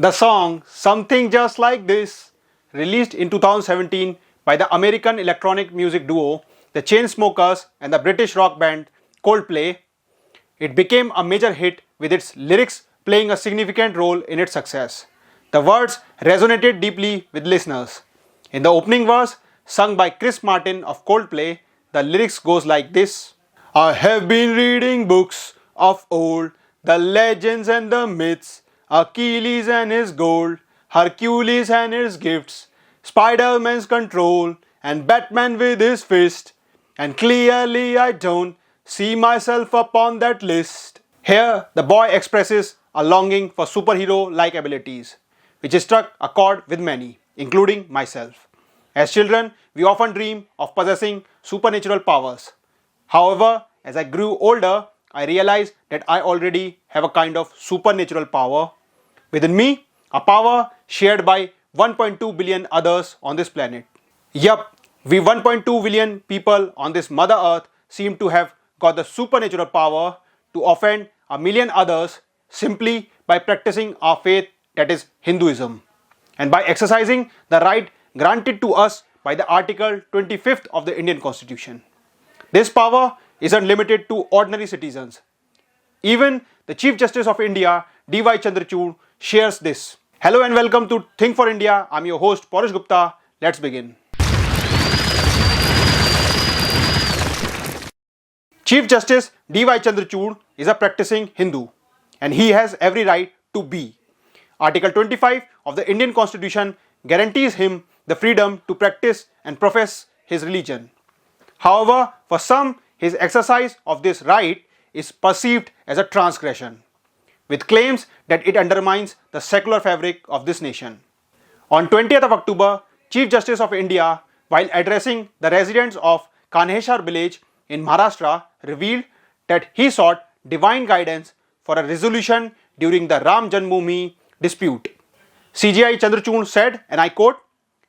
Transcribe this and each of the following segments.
The song Something Just Like This, released in 2017 by the American electronic music duo The Chainsmokers and the British rock band Coldplay, it became a major hit with its lyrics playing a significant role in its success. The words resonated deeply with listeners. In the opening verse, sung by Chris Martin of Coldplay, the lyrics goes like this: I have been reading books of old, the legends and the myths, Achilles and his gold, Hercules and his gifts, Spider-Man's control, and Batman with his fist. And clearly I don't see myself upon that list. Here, the boy expresses a longing for superhero-like abilities, which struck a chord with many, including myself. As children, we often dream of possessing supernatural powers. However, as I grew older, I realized that I already have a kind of supernatural power within me, a power shared by 1.2 billion others on this planet. Yup, we 1.2 billion people on this Mother Earth seem to have got the supernatural power to offend a million others simply by practicing our faith, that is Hinduism, and by exercising the right granted to us by the Article 25th of the Indian Constitution. This power isn't limited to ordinary citizens. Even the Chief Justice of India, D.Y. Chandrachud, shares this. Hello and welcome to Think for India. I'm your host Paresh Gupta. Let's begin. Chief Justice D.Y. Chandrachud is a practicing Hindu, and he has every right to be. Article 25 of the Indian Constitution guarantees him the freedom to practice and profess his religion. However, for some, his exercise of this right is perceived as a transgression, with claims that it undermines the secular fabric of this nation. On 20th of October, Chief Justice of India, while addressing the residents of Kanheshwar village in Maharashtra, revealed that he sought divine guidance for a resolution during the Ram Janmabhoomi dispute. CJI Chandrachud said, and I quote,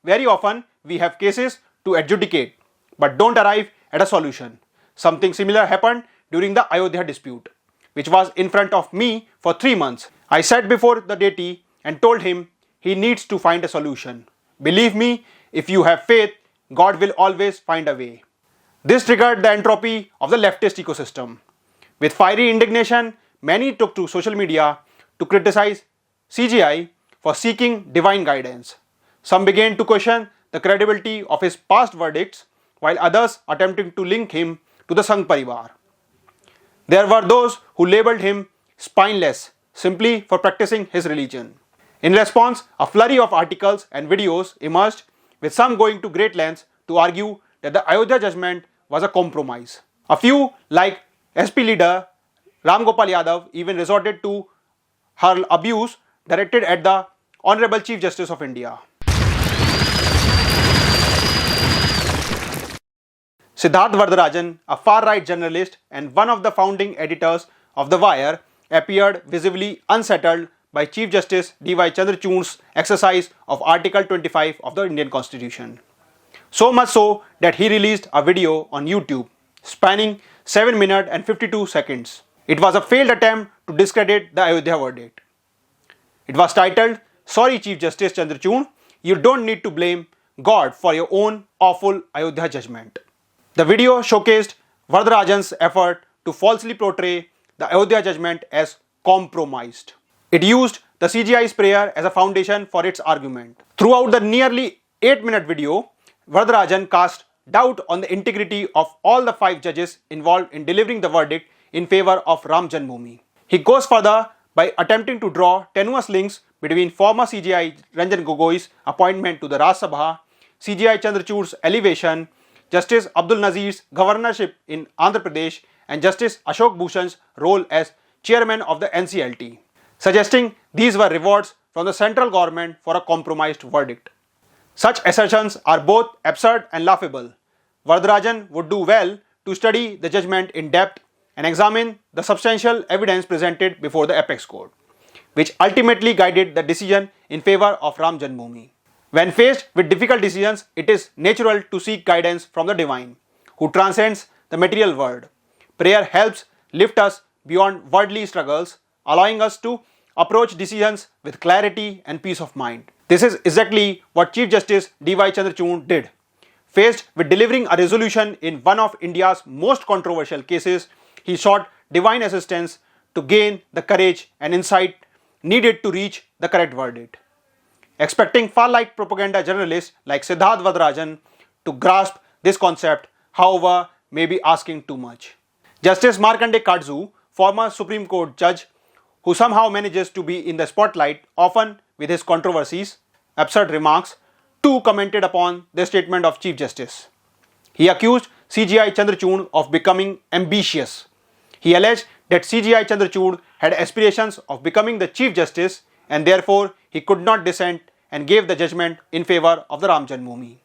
"Very often we have cases to adjudicate, but don't arrive at a solution. Something similar happened during the Ayodhya dispute, which was in front of me for 3 months. I sat before the deity and told him he needs to find a solution. Believe me, if you have faith, God will always find a way." This triggered the entropy of the leftist ecosystem. With fiery indignation, many took to social media to criticize CJI for seeking divine guidance. Some began to question the credibility of his past verdicts, while others attempting to link him to the Sangh Parivar. There were those who labelled him spineless simply for practicing his religion. In response, a flurry of articles and videos emerged, with some going to great lengths to argue that the Ayodhya judgment was a compromise. A few, like SP leader Ram Gopal Yadav, even resorted to hurl abuse directed at the Honorable Chief Justice of India. Siddharth Varadarajan, a far-right journalist and one of the founding editors of The Wire, appeared visibly unsettled by Chief Justice D.Y. Chandrachud's exercise of Article 25 of the Indian Constitution. So much so that he released a video on YouTube spanning 7 minutes and 52 seconds. It was a failed attempt to discredit the Ayodhya verdict. It was titled, "Sorry Chief Justice Chandrachud, you don't need to blame God for your own awful Ayodhya judgment." The video showcased Varadarajan's effort to falsely portray the Ayodhya judgment as compromised. It used the CJI's prayer as a foundation for its argument. Throughout the nearly 8-minute video, Varadarajan cast doubt on the integrity of all the 5 judges involved in delivering the verdict in favor of Ram Janmabhoomi. He goes further by attempting to draw tenuous links between former CJI Ranjan Gogoi's appointment to the Rajya Sabha, CJI Chandrachud's elevation, Justice Abdul Nazir's governorship in Andhra Pradesh, and Justice Ashok Bhushan's role as chairman of the NCLT, suggesting these were rewards from the central government for a compromised verdict. Such assertions are both absurd and laughable. Varadarajan would do well to study the judgment in depth and examine the substantial evidence presented before the apex court, which ultimately guided the decision in favor of Ram Janmabhoomi. When faced with difficult decisions, it is natural to seek guidance from the divine, who transcends the material world. Prayer helps lift us beyond worldly struggles, allowing us to approach decisions with clarity and peace of mind. This is exactly what Chief Justice D.Y. Chandrachud did. Faced with delivering a resolution in one of India's most controversial cases, he sought divine assistance to gain the courage and insight needed to reach the correct verdict. Expecting far-right propaganda journalists like Siddharth Vadrajan to grasp this concept, however, may be asking too much. Justice Markandeya Katzu, former Supreme Court judge who somehow manages to be in the spotlight often with his controversies, absurd remarks, too commented upon the statement of Chief Justice. He accused CJI Chandrachud of becoming ambitious. He alleged that CJI Chandrachud had aspirations of becoming the Chief Justice and therefore he could not dissent and gave the judgment in favor of the Ram Janmabhoomi.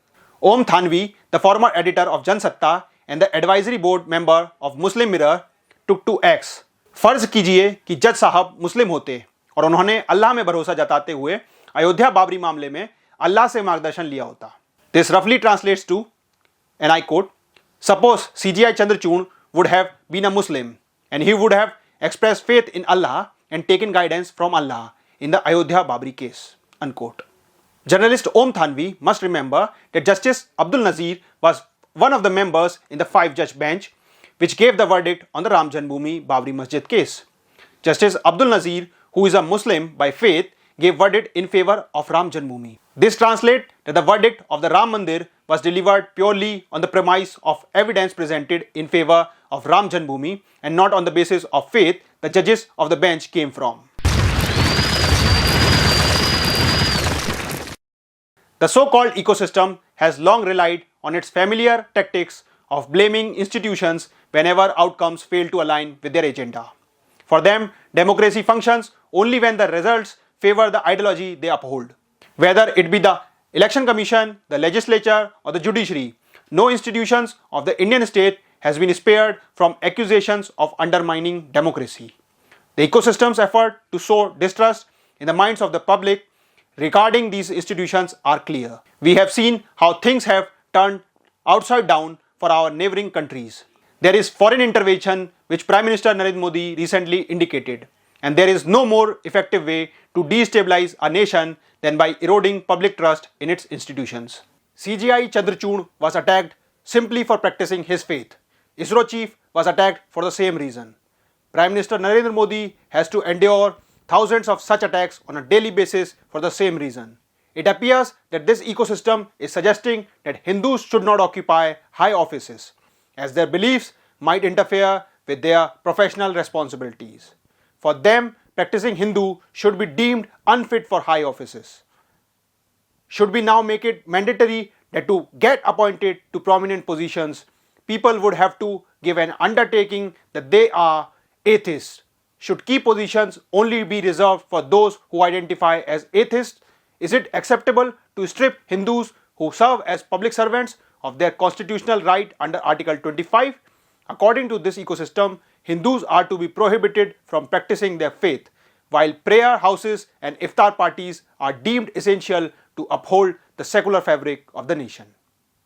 Om Thanvi, the former editor of Jansatta and the advisory board member of Muslim Mirror, took to X. फर्ज कीजिए कि जज साहब मुस्लिम होते और उन्होंने अल्लाह में भरोसा जताते हुए अयोध्या बाबरी मामले में अल्लाह से मार्गदर्शन लिया होता. This roughly translates to, and I quote, suppose CJI Chandrachud would have been a Muslim and he would have expressed faith in Allah and taken guidance from Allah in the Ayodhya Babri case, unquote. Journalist Om Thanvi must remember that Justice Abdul Nazir was one of the members in the 5-judge bench which gave the verdict on the Ram Janmabhoomi Babri Masjid case. Justice Abdul Nazir, who is a Muslim by faith, gave verdict in favor of Ram Janmabhoomi. This translates that the verdict of the Ram Mandir was delivered purely on the premise of evidence presented in favor of Ram Janmabhoomi and not on the basis of faith the judges of the bench came from. The so-called ecosystem has long relied on its familiar tactics of blaming institutions whenever outcomes fail to align with their agenda. For them, democracy functions only when the results favor the ideology they uphold. Whether it be the Election Commission, the legislature or the judiciary, no institutions of the Indian state has been spared from accusations of undermining democracy. The ecosystem's effort to sow distrust in the minds of the public regarding these institutions are clear. We have seen how things have turned upside down for our neighboring countries. There is foreign intervention which Prime Minister Narendra Modi recently indicated, and there is no more effective way to destabilize a nation than by eroding public trust in its institutions. CJI Chandrachud was attacked simply for practicing his faith. ISRO chief was attacked for the same reason. Prime Minister Narendra Modi has to endure thousands of such attacks on a daily basis for the same reason. It appears that this ecosystem is suggesting that Hindus should not occupy high offices, as their beliefs might interfere with their professional responsibilities. For them, practicing Hindu should be deemed unfit for high offices. Should we now make it mandatory that to get appointed to prominent positions, people would have to give an undertaking that they are atheists? Should key positions only be reserved for those who identify as atheists? Is it acceptable to strip Hindus who serve as public servants of their constitutional right under Article 25? According to this ecosystem, Hindus are to be prohibited from practicing their faith, while prayer houses and iftar parties are deemed essential to uphold the secular fabric of the nation.